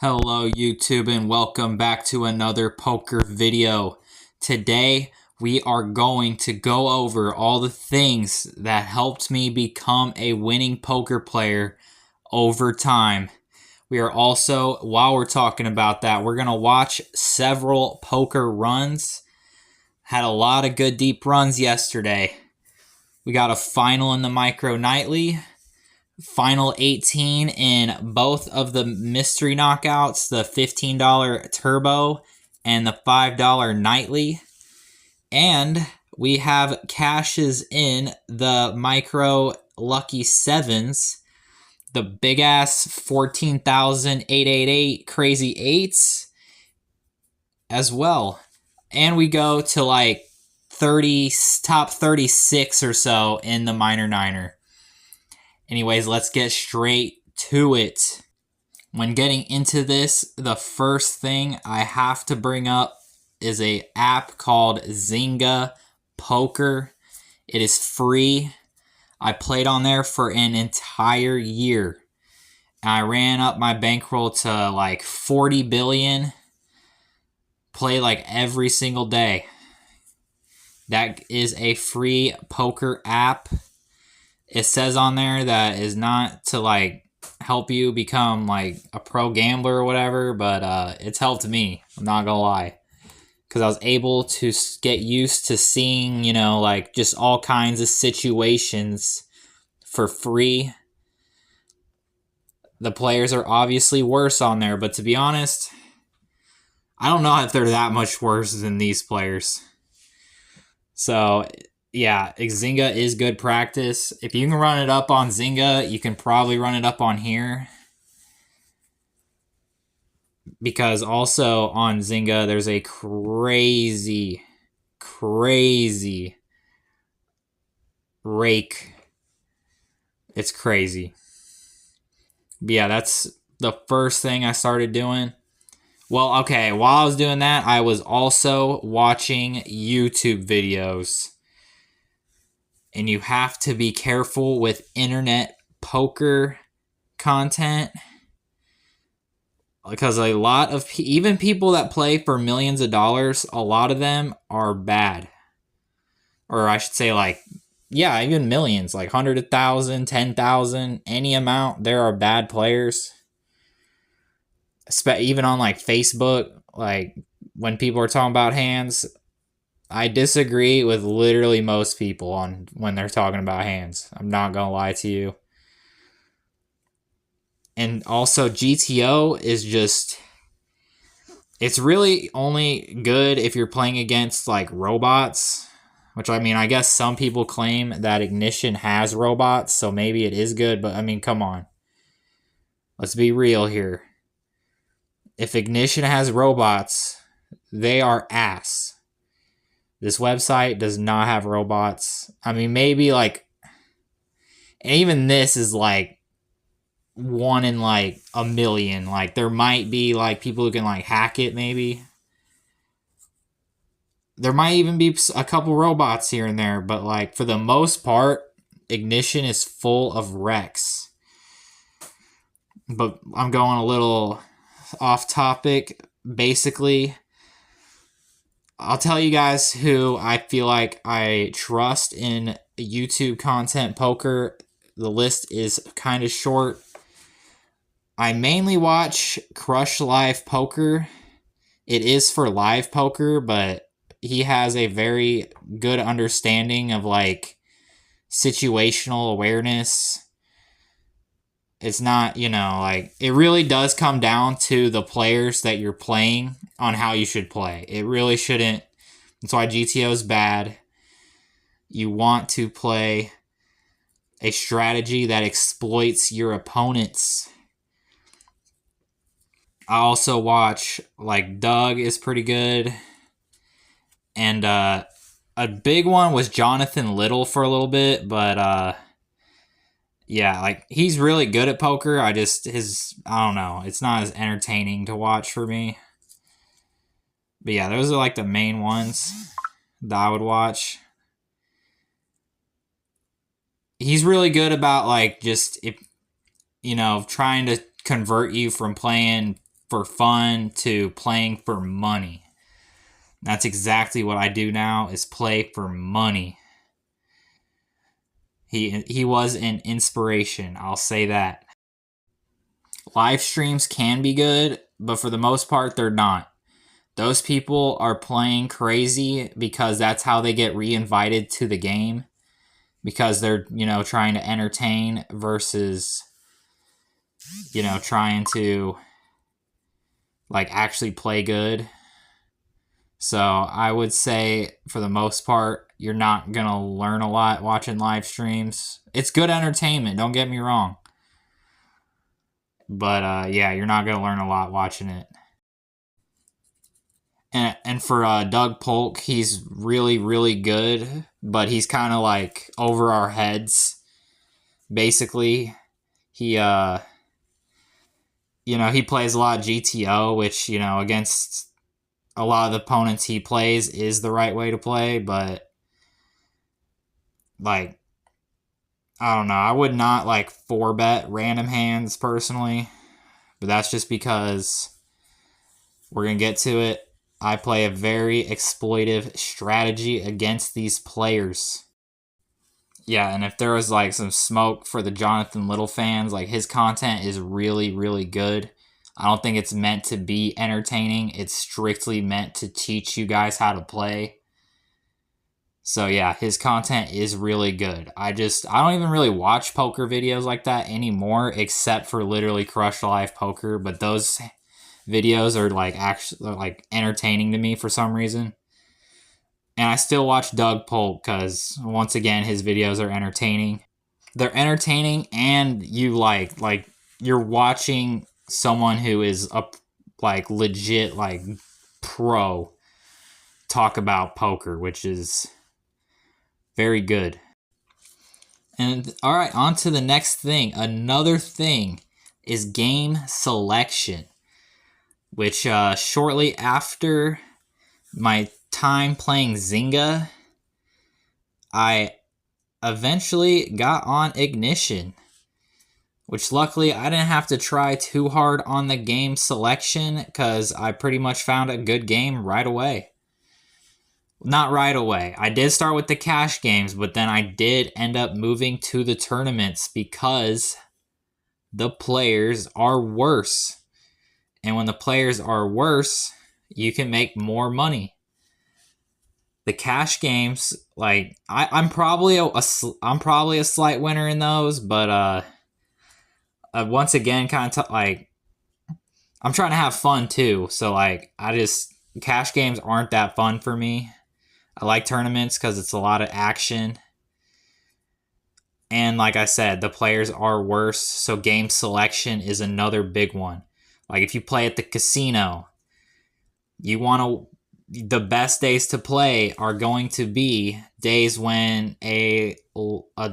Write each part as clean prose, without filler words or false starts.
Hello YouTube and welcome back to another poker video. Today we are going to go over all the things that helped me become a winning poker player over time. We are also, while we're talking about that, we're going to watch several poker runs. Had a lot of good deep runs yesterday. We got a final in the micro nightly. Final 18 in both of the mystery knockouts, the $15 turbo and the $5 nightly. And we have cashes in the micro lucky sevens, the big ass 14,888 crazy eights as well. And we go to like top 36 or so in the minor niner. Anyways, let's get straight to it. When getting into this, the first thing I have to bring up is an app called Zynga Poker. It is free. I played on there for an entire year. I ran up my bankroll to like 40 billion. Play like every single day. That is a free poker app. It says on there that is not to like help you become like a pro gambler or whatever, but it's helped me. I'm not gonna lie, because I was able to get used to seeing, like just all kinds of situations for free. The players are obviously worse on there, but to be honest, I don't know if they're that much worse than these players. So yeah, Zynga is good practice. If you can run it up on Zynga, you can probably run it up on here. Because also on Zynga, there's a crazy rake. It's crazy. But yeah, that's the first thing I started doing. Well, okay, while I was doing that, I was also watching YouTube videos. And you have to be careful with internet poker content, because a lot of even people that play for millions of dollars, a lot of them are bad. Or I should say, like, yeah, even millions, like 100,000, 10,000, any amount. There are bad players. Even on like Facebook, like when people are talking about hands, I disagree with literally most people on when they're talking about hands. I'm not going to lie to you. And also GTO is just, it's really only good if you're playing against like robots, which I mean, I guess some people claim that Ignition has robots, so maybe it is good, but I mean, come on. Let's be real here. If Ignition has robots, they are ass. This website does not have robots. I mean, maybe like, and even this is like one in like a million. Like there might be like people who can like hack it maybe. There might even be a couple robots here and there, but like for the most part, Ignition is full of wrecks. But I'm going a little off topic. Basically, I'll tell you guys who I feel like I trust in YouTube content poker. The list is kind of short. I mainly watch Crush Live Poker. It is for live poker, but he has a very good understanding of like situational awareness. It's not, like it really does come down to the players that you're playing on how you should play. It really shouldn't. That's why GTO is bad. You want to play a strategy that exploits your opponents. I also watch, like, Doug is pretty good. And a big one was Jonathan Little for a little bit, but yeah, like he's really good at poker. I don't know, it's not as entertaining to watch for me. But yeah, those are like the main ones that I would watch. He's really good about like just if trying to convert you from playing for fun to playing for money. That's exactly what I do now, is play for money. He was an inspiration, I'll say that. Live streams can be good, but for the most part, they're not. Those people are playing crazy because that's how they get re-invited to the game. Because they're, trying to entertain versus, trying to, actually play good. So I would say, for the most part, you're not going to learn a lot watching live streams. It's good entertainment, don't get me wrong. But, yeah, you're not going to learn a lot watching it. And for Doug Polk, he's really, really good, but he's kind of over our heads. Basically, he he plays a lot of GTO, which against a lot of the opponents he plays is the right way to play. But I don't know, I would not 4-bet random hands personally, but that's just because we're gonna get to it. I play a very exploitive strategy against these players. Yeah, and if there was some smoke for the Jonathan Little fans, his content is really, really good. I don't think it's meant to be entertaining. It's strictly meant to teach you guys how to play. So yeah, his content is really good. I don't even really watch poker videos like that anymore, except for literally Crush Live Poker, but those videos are actually entertaining to me for some reason. And I still watch Doug Polk because, once again, his videos are entertaining. They're entertaining, and you you're watching someone who is a legit pro talk about poker, which is very good. And all right, on to the next thing. Another thing is game selection, which shortly after my time playing Zynga, I eventually got on Ignition, which luckily I didn't have to try too hard on the game selection because I pretty much found a good game right away. Not right away. I did start with the cash games, but then I did end up moving to the tournaments because the players are worse. And when the players are worse, you can make more money. The cash games, I'm probably a slight winner in those, but once again, kind of I'm trying to have fun too. So cash games aren't that fun for me. I like tournaments because it's a lot of action. And like I said, the players are worse, so game selection is another big one. If you play at the casino, the best days to play are going to be days when a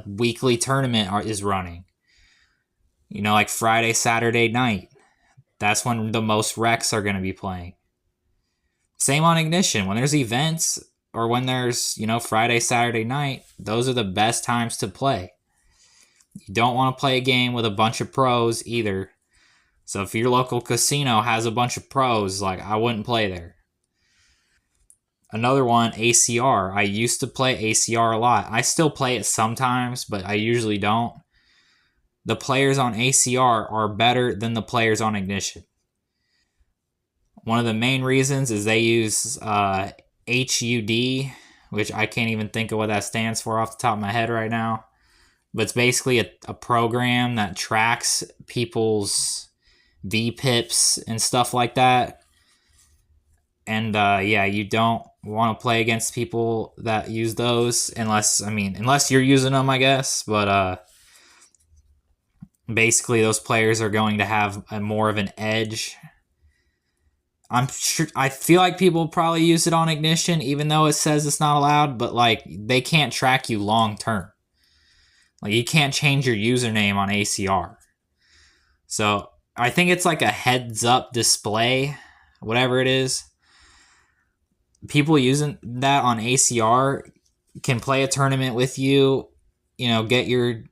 weekly tournament is running. Friday, Saturday night. That's when the most wrecks are going to be playing. Same on Ignition. When there's events or when there's, Friday, Saturday night, those are the best times to play. You don't want to play a game with a bunch of pros either. So if your local casino has a bunch of pros, I wouldn't play there. Another one, ACR. I used to play ACR a lot. I still play it sometimes, but I usually don't. The players on ACR are better than the players on Ignition. One of the main reasons is they use HUD, which I can't even think of what that stands for off the top of my head right now. But it's basically a program that tracks people's VPIPs and stuff like that. And yeah, you don't want to play against people that use those unless you're using them, I guess. But basically, those players are going to have more of an edge. I feel like people probably use it on Ignition, even though it says it's not allowed. But they can't track you long term. You can't change your username on ACR. So I think it's a heads up display, whatever it is. People using that on ACR can play a tournament with you, get your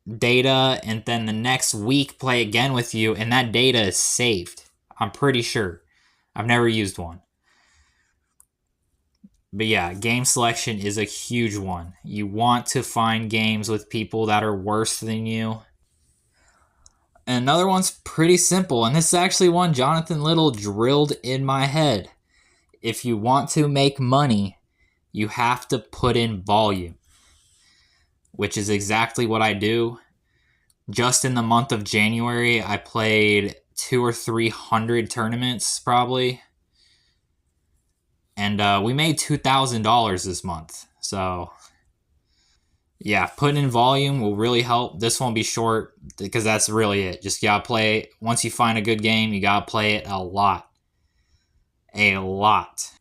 data, and then the next week play again with you, and that data is saved. I'm pretty sure. I've never used one. But yeah, game selection is a huge one. You want to find games with people that are worse than you. And another one's pretty simple, and this is actually one Jonathan Little drilled in my head. If you want to make money, you have to put in volume, which is exactly what I do. Just in the month of January, I played 200 or 300 tournaments probably. And we made $2,000 this month. So, yeah, putting in volume will really help. This won't be short because that's really it. Just gotta play. Once you find a good game, you gotta play it a lot. A lot.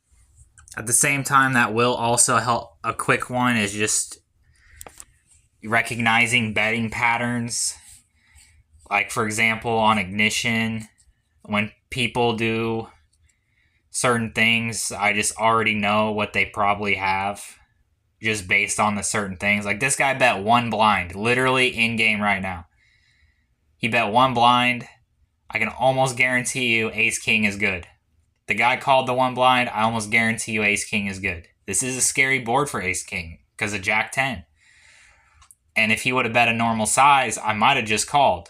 At the same time, that will also help. A quick one is just recognizing betting patterns. Like, for example, on Ignition, when people do certain things, I just already know what they probably have just based on the certain things. Like, this guy bet one blind, literally in-game right now. He bet one blind. I can almost guarantee you Ace-King is good. The guy called the one blind. I almost guarantee you Ace-King is good. This is a scary board for Ace-King because of Jack-10. And if he would have bet a normal size, I might have just called.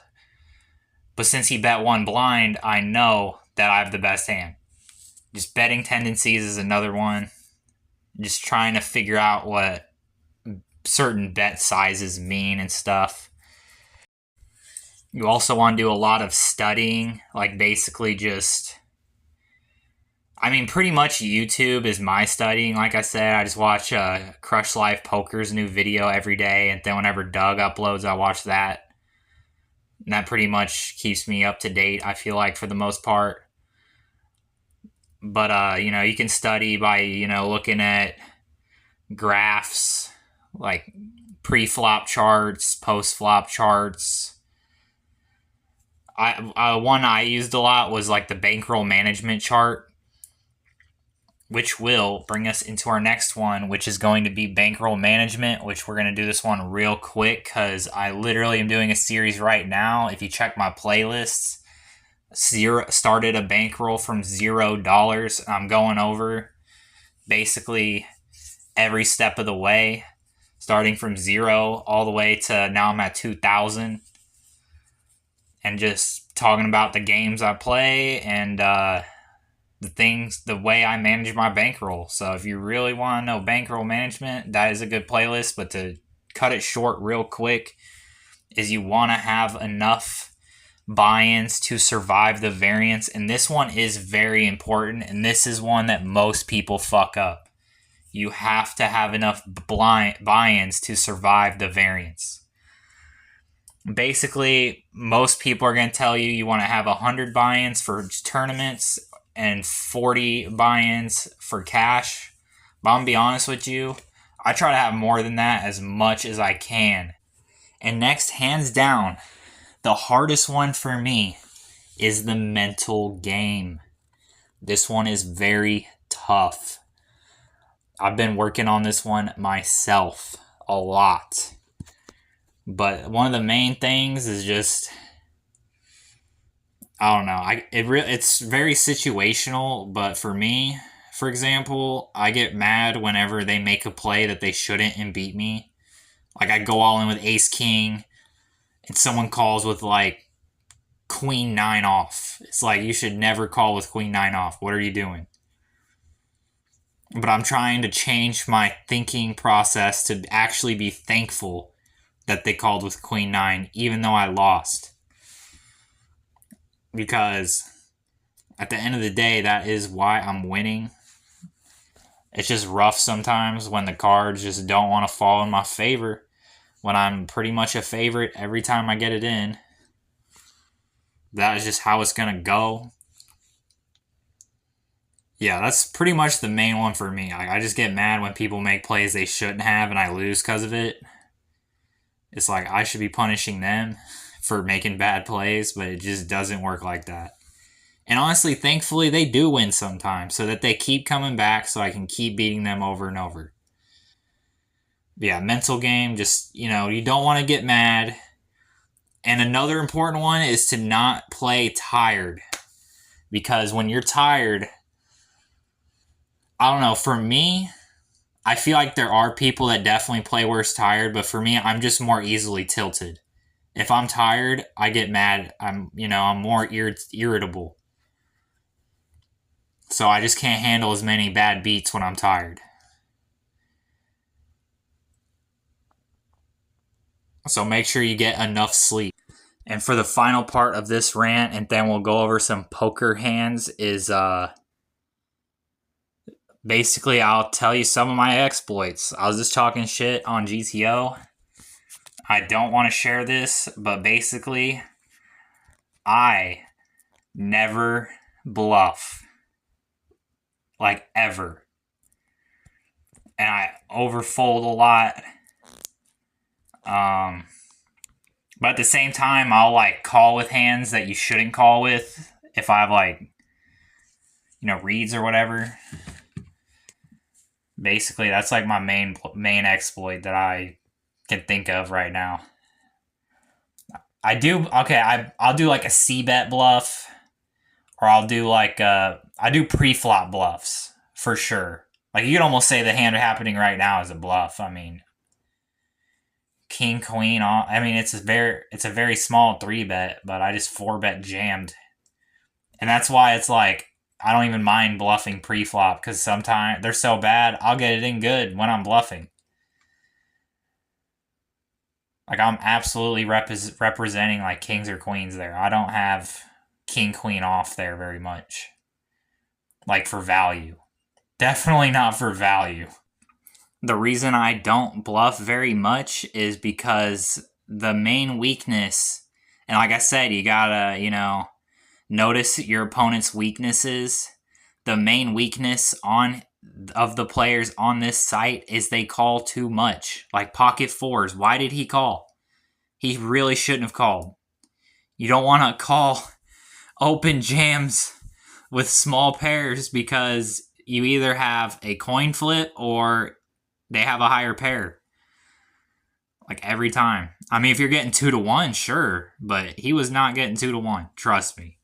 But since he bet one blind, I know that I have the best hand. Just betting tendencies is another one. Just trying to figure out what certain bet sizes mean and stuff. You also want to do a lot of studying, like basically just... I mean, pretty much YouTube is my studying. Like I said, I just watch Crush Life Poker's new video every day, and then whenever Doug uploads, I watch that. And that pretty much keeps me up to date, I feel like, for the most part. But, you can study by, looking at graphs, like pre-flop charts, post-flop charts. One I used a lot was like the bankroll management chart, which will bring us into our next one, which is going to be bankroll management, which we're going to do this one real quick because I literally am doing a series right now. If you check my playlists, started a bankroll from $0. I'm going over basically every step of the way, starting from 0 all the way to now I'm at 2,000, and just talking about the games I play and the way I manage my bankroll. So if you really want to know bankroll management, that is a good playlist. But to cut it short real quick, is you want to have enough buy-ins to survive the variance. And this one is very important. And this is one that most people fuck up. You have to have enough buy-ins to survive the variance. Basically, most people are going to tell you want to have 100 buy-ins for tournaments and 40 buy-ins for cash. But I'm going to be honest with you, I try to have more than that as much as I can. And next, hands down, the hardest one for me is the mental game. This one is very tough. I've been working on this one myself a lot. But one of the main things is just... I don't know. It's very situational, but for me, for example, I get mad whenever they make a play that they shouldn't and beat me. Like, I go all in with Ace-King, and someone calls with, like, Queen-9 off. It's like, you should never call with Queen-9 off. What are you doing? But I'm trying to change my thinking process to actually be thankful that they called with Queen-9, even though I lost. Because at the end of the day, that is why I'm winning. It's just rough sometimes when the cards just don't want to fall in my favor. When I'm pretty much a favorite every time I get it in. That is just how it's going to go. Yeah, that's pretty much the main one for me. I just get mad when people make plays they shouldn't have and I lose because of it. It's like I should be punishing them for making bad plays, but it just doesn't work like that. And honestly, thankfully, they do win sometimes so that they keep coming back so I can keep beating them over and over. But yeah, mental game, just, you don't want to get mad. And another important one is to not play tired. Because when you're tired, I don't know, for me, I feel like there are people that definitely play worse tired, but for me, I'm just more easily tilted. If I'm tired, I get mad. I'm more irritable. So I just can't handle as many bad beats when I'm tired. So make sure you get enough sleep. And for the final part of this rant, and then we'll go over some poker hands, is basically I'll tell you some of my exploits. I was just talking shit on GTO. I don't want to share this, but basically, I never bluff. Like, ever. And I overfold a lot. But at the same time, I'll, like, call with hands that you shouldn't call with if I have, like, reads or whatever. Basically, that's, like, my main exploit that I can think of right now. I'll do, like, a C-bet bluff. Or I'll do, like, I do pre-flop bluffs, for sure. Like, you could almost say the hand happening right now is a bluff. I mean, king, queen, it's a very small 3-bet, but I just 4-bet jammed. And that's why it's like, I don't even mind bluffing pre-flop, because sometimes they're so bad, I'll get it in good when I'm bluffing. Like, I'm absolutely representing, like, kings or queens there. I don't have king, queen off there very much. Like, for value. Definitely not for value. The reason I don't bluff very much is because the main weakness, and like I said, you gotta, notice your opponent's weaknesses. The main weakness of the players on this site is they call too much. Like pocket fours. Why did he call? He really shouldn't have called. You don't want to call open jams with small pairs because you either have a coin flip or they have a higher pair. Like every time. I mean, if you're getting 2-1, sure. But he was not getting 2-1. Trust me.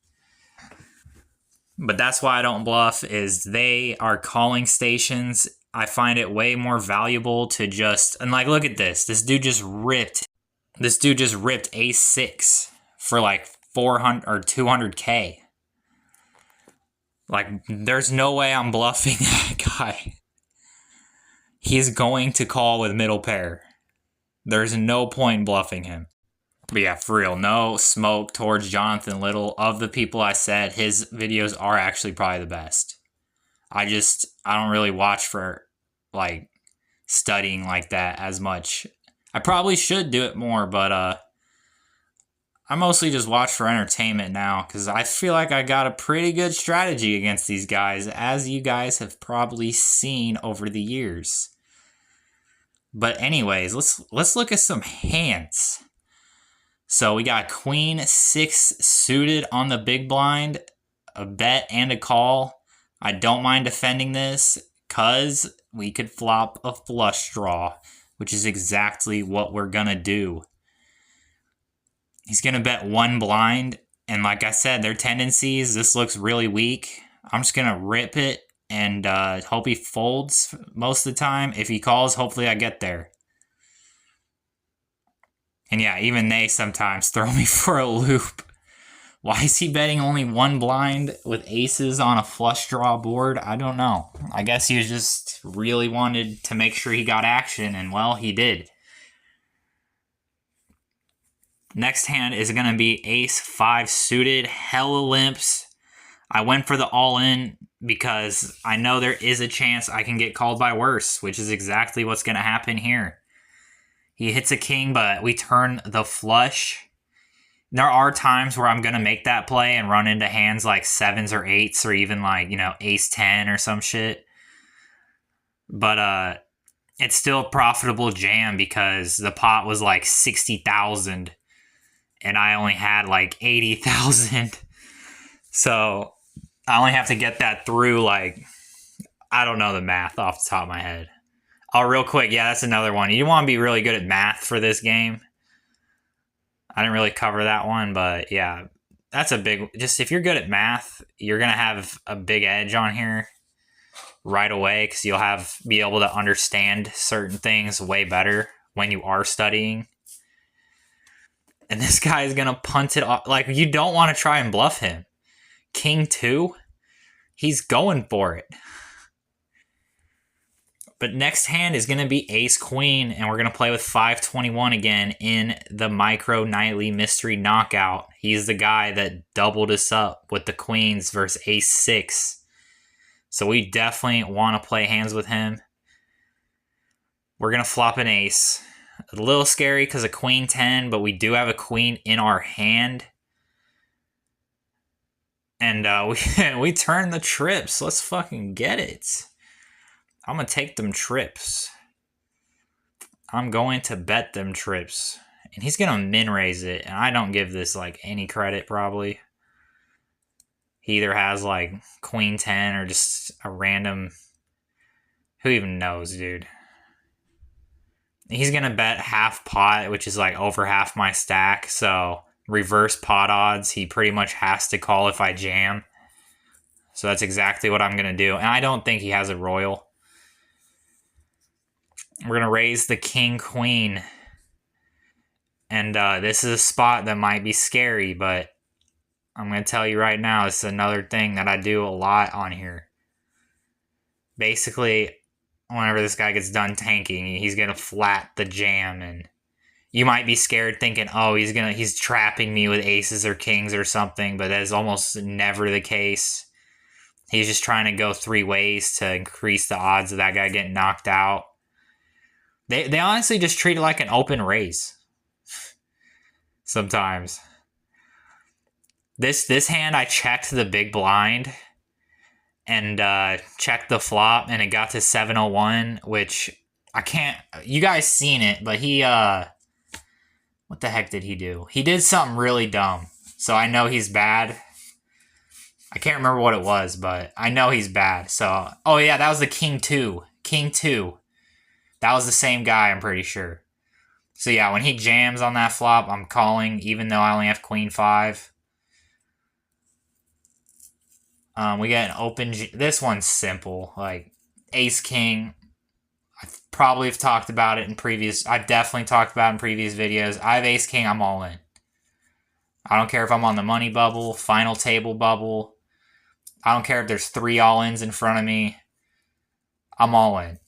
But that's why I don't bluff, is they are calling stations. I find it way more valuable to just... And like, look at this. This dude just ripped ace 6 for like 400 or 200K. Like, there's no way I'm bluffing that guy. He's going to call with middle pair. There's no point in bluffing him. But yeah, for real, no smoke towards Jonathan Little. Of the people I said, his videos are actually probably the best. I don't really watch for, like, studying like that as much. I probably should do it more, but I mostly just watch for entertainment now, because I feel like I got a pretty good strategy against these guys, as you guys have probably seen over the years. But anyways, let's look at some hands. So we got queen 6 suited on the big blind, a bet and a call. I don't mind defending this, because we could flop a flush draw, which is exactly what we're going to do. He's going to bet 1 blind, and like I said, their tendencies, this looks really weak. I'm just going to rip it and hope he folds most of the time. If he calls, hopefully I get there. And yeah, even they sometimes throw me for a loop. Why is he betting only 1 blind with aces on a flush draw board? I don't know. I guess he just really wanted to make sure he got action, and well, he did. Next hand is going to be ace 5 suited, hella limps. I went for the all-in because I know there is a chance I can get called by worse, which is exactly what's going to happen here. He hits a king, but we turn the flush. There are times where I'm going to make that play and run into hands like 7s or 8s or even like, ace 10 or some shit. But it's still a profitable jam because the pot was like 60,000 and I only had like 80,000. So I only have to get that through, like, I don't know the math off the top of my head. Oh, real quick, yeah, that's another one. You want to be really good at math for this game. I didn't really cover that one, but yeah. that's a big, just if you're good at math, you're going to have a big edge on here right away because you'll be able to understand certain things way better when you are studying. And this guy is going to punt it off. Like, you don't want to try and bluff him. King 2, he's going for it. But next hand is going to be Ace Queen, and we're going to play with 521 again in the Micro Nightly Mystery Knockout. He's the guy that doubled us up with the Queens versus Ace 6. So we definitely want to play hands with him. We're going to flop an Ace. A little scary because of Queen 10, but we do have a Queen in our hand. And we turn the trips. Let's fucking get it. I'm going to take them trips. I'm going to bet them trips. And he's going to min raise it. And I don't give this like any credit probably. He either has like Queen 10 or just a random... Who even knows, dude? He's going to bet half pot, which is like over half my stack. So reverse pot odds, he pretty much has to call if I jam. So that's exactly what I'm going to do. And I don't think he has a royal. We're going to raise the King Queen. And this is a spot that might be scary, but I'm going to tell you right now, it's another thing that I do a lot on here. Basically, whenever this guy gets done tanking, he's going to flat the jam. And you might be scared thinking, oh, he's trapping me with aces or kings or something, but that is almost never the case. He's just trying to go 3 ways to increase the odds of that guy getting knocked out. They honestly just treat it like an open raise. Sometimes. This hand, I checked the big blind and checked the flop, and it got to 701, which I can't... You guys seen it, but he... what the heck did he do? He did something really dumb. So I know he's bad. I can't remember what it was, but I know he's bad. So... Oh yeah, that was the King 2. King 2. That was the same guy, I'm pretty sure. So yeah, when he jams on that flop, I'm calling, even though I only have Queen 5. We get an open... This one's simple. Like, Ace King. I probably have talked about it in previous... I've definitely talked about it in previous videos. I have Ace King, I'm all in. I don't care if I'm on the money bubble, final table bubble. I don't care if there's 3 all-ins in front of me. I'm all in.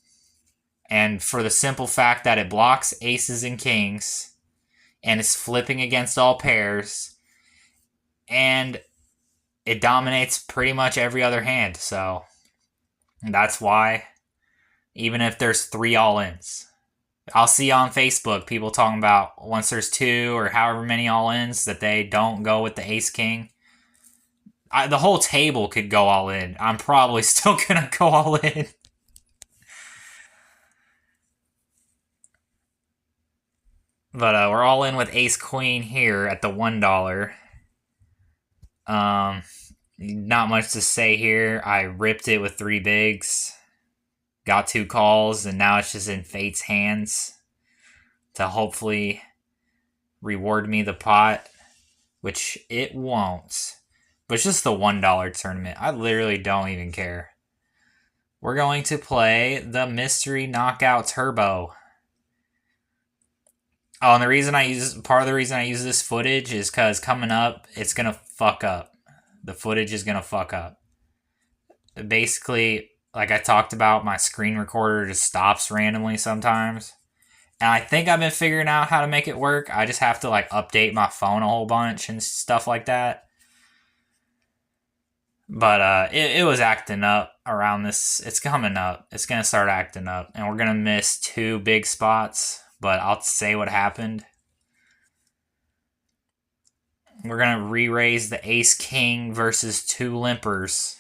And for the simple fact that it blocks aces and kings, and it's flipping against all pairs, and it dominates pretty much every other hand. So that's why, even if there's 3 all-ins, I'll see on Facebook people talking about once there's 2 or however many all-ins that they don't go with the ace-king. The whole table could go all in. I'm probably still going to go all in. But we're all in with ace-queen here at the $1. Not much to say here. I ripped it with 3 bigs. Got 2 calls, and now it's just in fate's hands to hopefully reward me the pot, which it won't. But it's just the $1 tournament. I literally don't even care. We're going to play the Mystery Knockout Turbo. Oh, and part of the reason I use this footage is because coming up, it's going to fuck up. The footage is going to fuck up. Basically, like I talked about, my screen recorder just stops randomly sometimes. And I think I've been figuring out how to make it work. I just have to like update my phone a whole bunch and stuff like that. But it was acting up around this. It's coming up. It's going to start acting up. And we're going to miss 2 big spots. But I'll say what happened. We're going to re-raise the ace-king versus 2 limpers.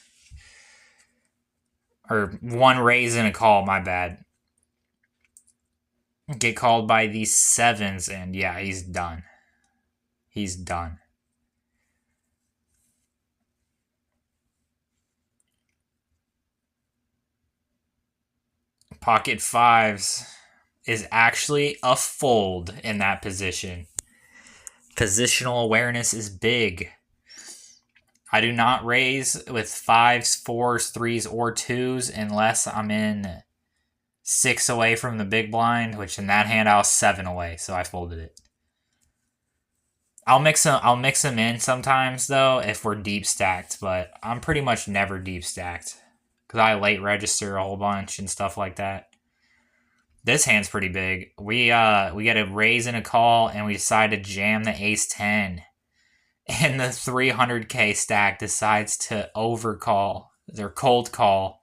Or 1 raise and a call, my bad. Get called by these 7s, and yeah, he's done. He's done. Pocket 5s is actually a fold in that position. Positional awareness is big. I do not raise with 5s, 4s, 3s, or 2s unless I'm in 6 away from the big blind, which in that hand I was 7 away, so I folded it. I'll mix them in sometimes though if we're deep stacked, but I'm pretty much never deep stacked because I late register a whole bunch and stuff like that. This hand's pretty big. We get a raise and a call, and we decide to jam the ace 10, and the 300k stack decides to overcall or cold call,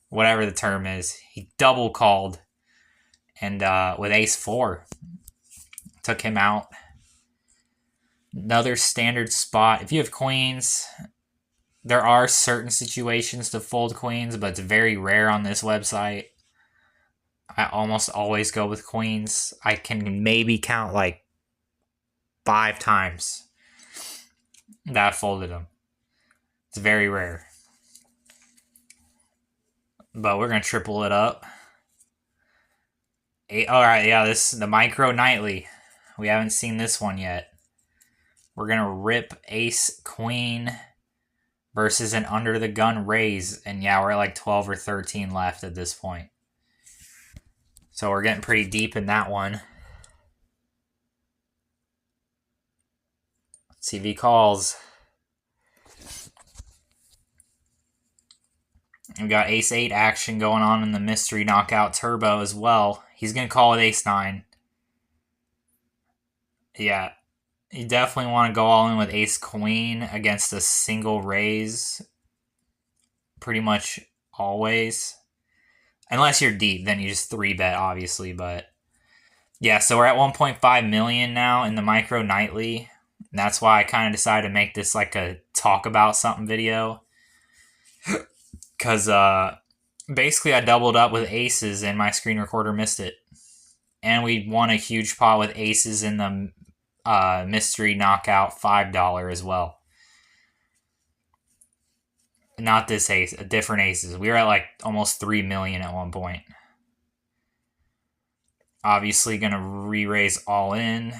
whatever the term is. He double called, and with ace 4, took him out. Another standard spot. If you have queens, there are certain situations to fold queens, but it's very rare on this website. I almost always go with queens. I can maybe count like 5 times that I folded them. It's very rare. But we're going to triple it up. Alright, yeah, this is the micro nightly. We haven't seen this one yet. We're going to rip ace queen versus an under the gun raise. And yeah, we're at like 12 or 13 left at this point. So we're getting pretty deep in that one. Let's see if he calls. We got ace 8 action going on in the mystery knockout turbo as well. He's going to call it ace 9. Yeah. You definitely want to go all in with ace queen against a single raise. Pretty much always. Unless you're deep, then you just 3-bet, obviously. But yeah, so we're at 1.5 million now in the micro nightly. And that's why I kind of decided to make this like a talk about something video. Because basically I doubled up with aces and my screen recorder missed it. And we won a huge pot with aces in the mystery knockout $5 as well. Not this ace, different aces. We were at like almost 3 million at one point. Obviously going to re-raise all in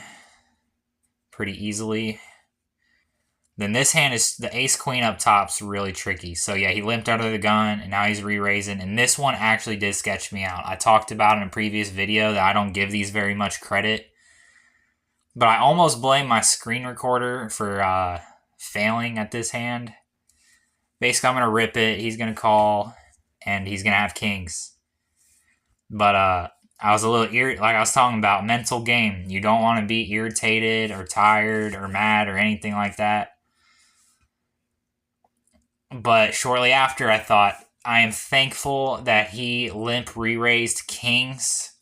pretty easily. Then this hand is the ace queen up top's really tricky. So yeah, he limped out of the gun and now he's re-raising. And this one actually did sketch me out. I talked about in a previous video that I don't give these very much credit. But I almost blame my screen recorder for failing at this hand. Basically, I'm going to rip it. He's going to call, and he's going to have kings. But I was a little like I was talking about, mental game. You don't want to be irritated or tired or mad or anything like that. But shortly after, I thought, I am thankful that he limp re-raised kings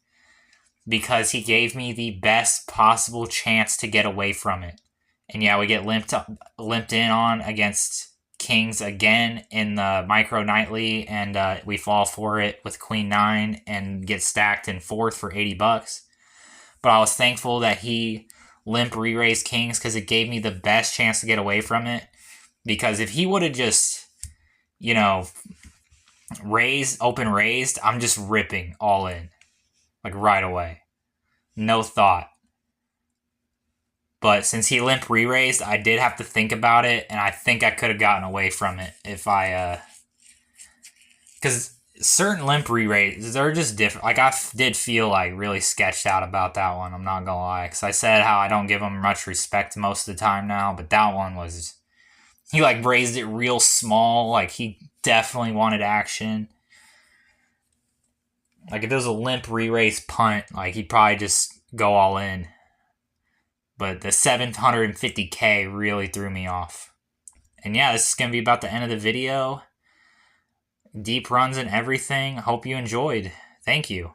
because he gave me the best possible chance to get away from it. And yeah, we get limped in on against kings again in the micro nightly, and we fall for it with queen 9 and get stacked in 4th for $80. But I was thankful that he limp re-raised kings because it gave me the best chance to get away from it. Because if he would have just, open raised, I'm just ripping all in. Like right away. No thought. But since he limp re-raised, I did have to think about it, and I think I could have gotten away from it if I, because certain limp re-raises, they're just different. Like, I did feel, like, really sketched out about that one, I'm not gonna lie. Because I said how I don't give him much respect most of the time now, but that one was, he, like, raised it real small. Like, he definitely wanted action. Like, if there was a limp re-raise punt, like, he'd probably just go all in. But the 750k really threw me off. And yeah, this is going to be about the end of the video. Deep runs and everything. Hope you enjoyed. Thank you.